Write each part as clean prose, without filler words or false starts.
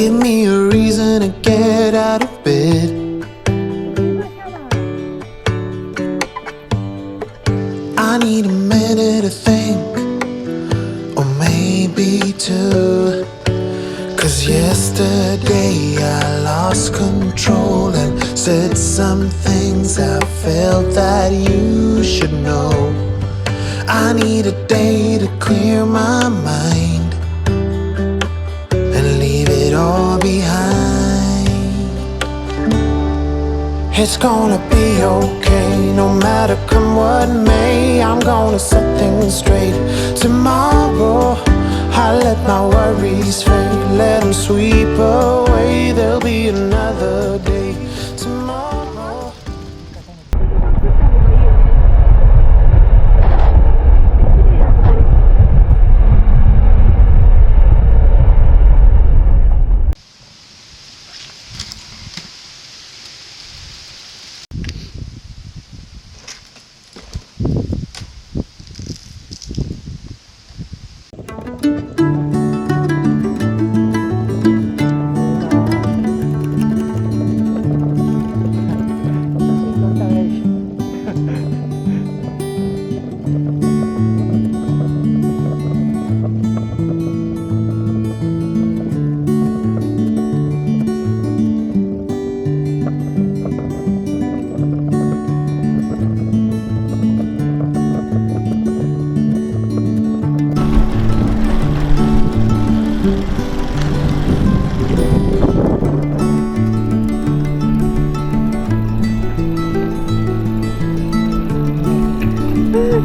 give me a reason to get out of bed. I need a minute to think, or maybe two. 'Cause yesterday I lost control and said some things I felt that you should know. I need a day to clear my mind and leave it all behind. It's gonna be okay, no matter come what may. I'm gonna set things straight tomorrow. I let my worries fade, let them sweep away. There'll be another day tomorrow.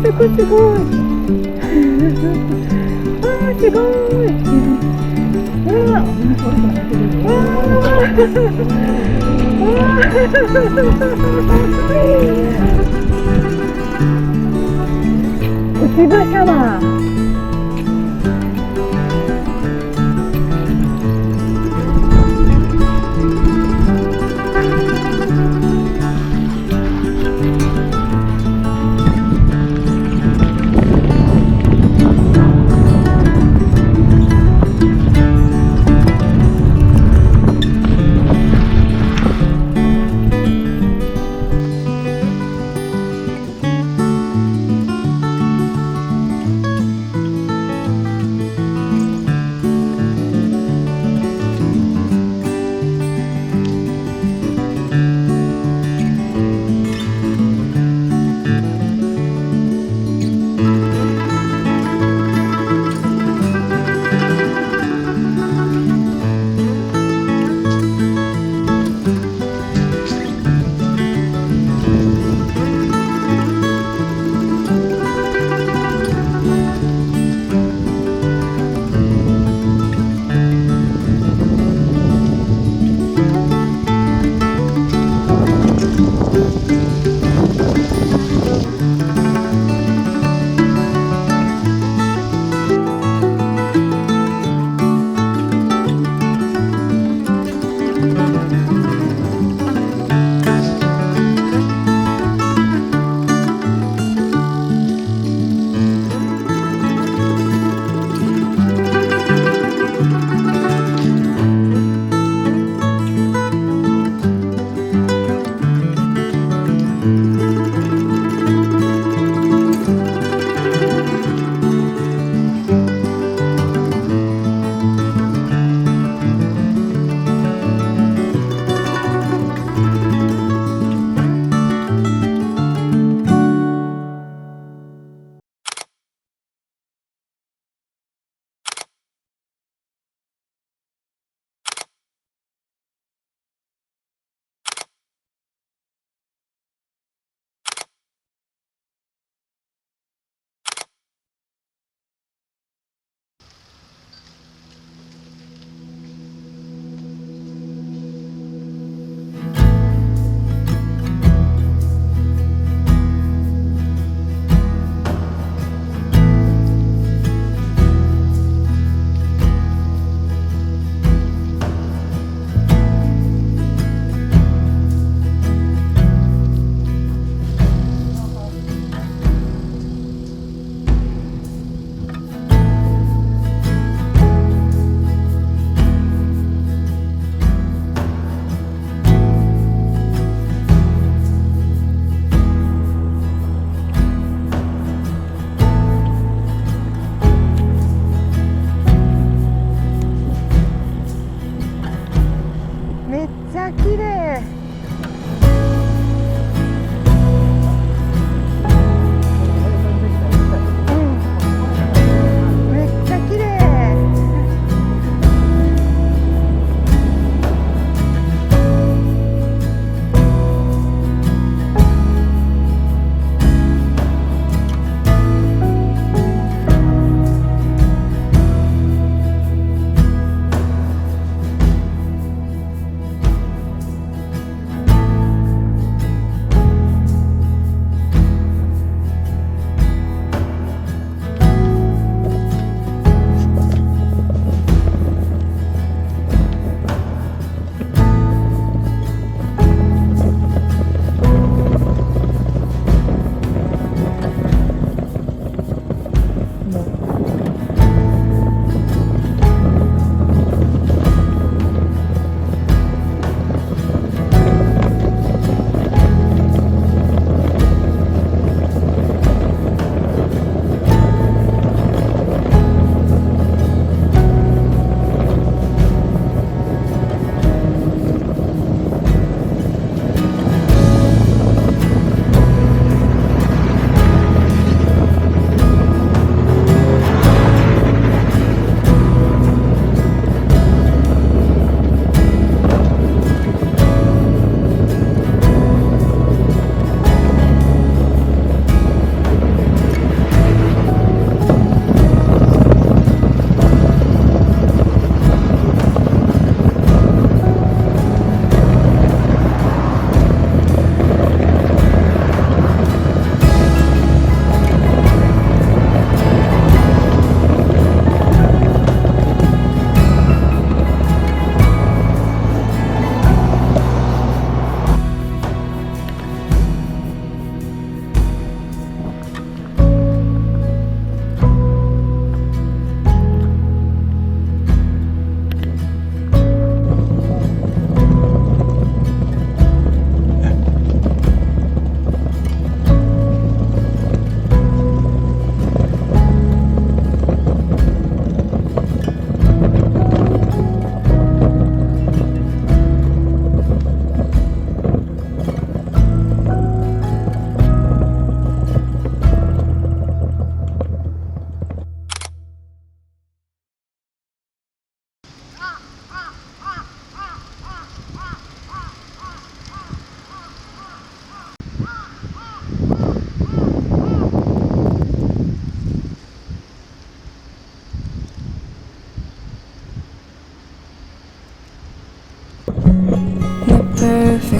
すごいすごい。あーすごい。うわ落ち葉シャワー。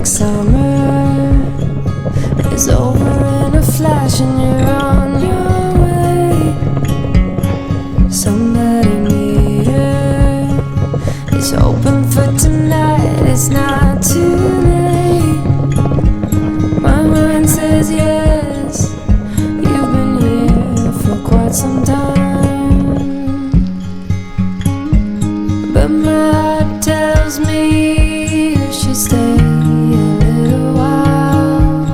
like summer is over in a flash and you're on your way. Somebody near is hoping for tonight. It's not too late. My mind says yes. You've been here for quite some time, but my heart tells me you should stay a little while.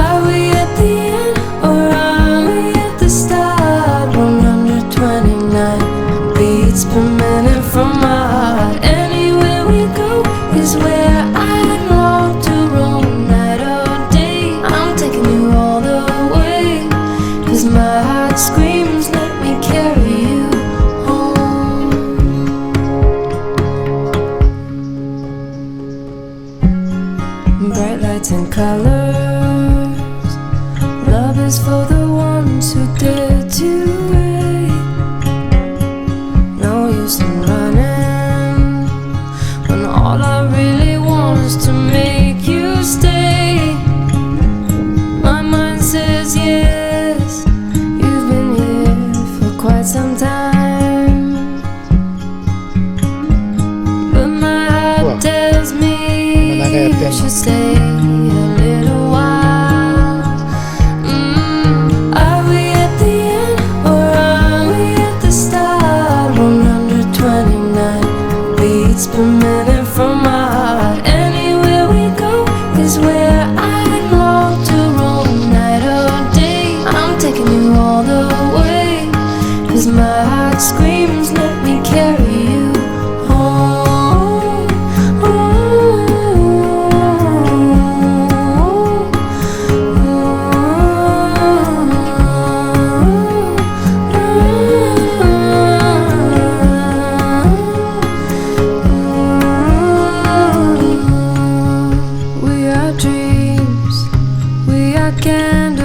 Are we at the end or are we at the start? 129 beats per minute from my heart. Anywhere we go is where I long to roam. Night or day, I'm taking you all the way. 'Cause my heart screams, let me carry you home. Bright lights and colors, love is for the ones who dare to wait. No use in running when all I really want is to make you stay. My mind says yes, you've been here for quite some time, but my heart tells me you should stay a little while. Are we at the end or are we at the start? 129 beats per minute from my heart. Anywhere we go is where I long to roam. Night or day, I'm taking you all the way. 'Cause my heart screams, let me carry you home. We are dreams, we are candles.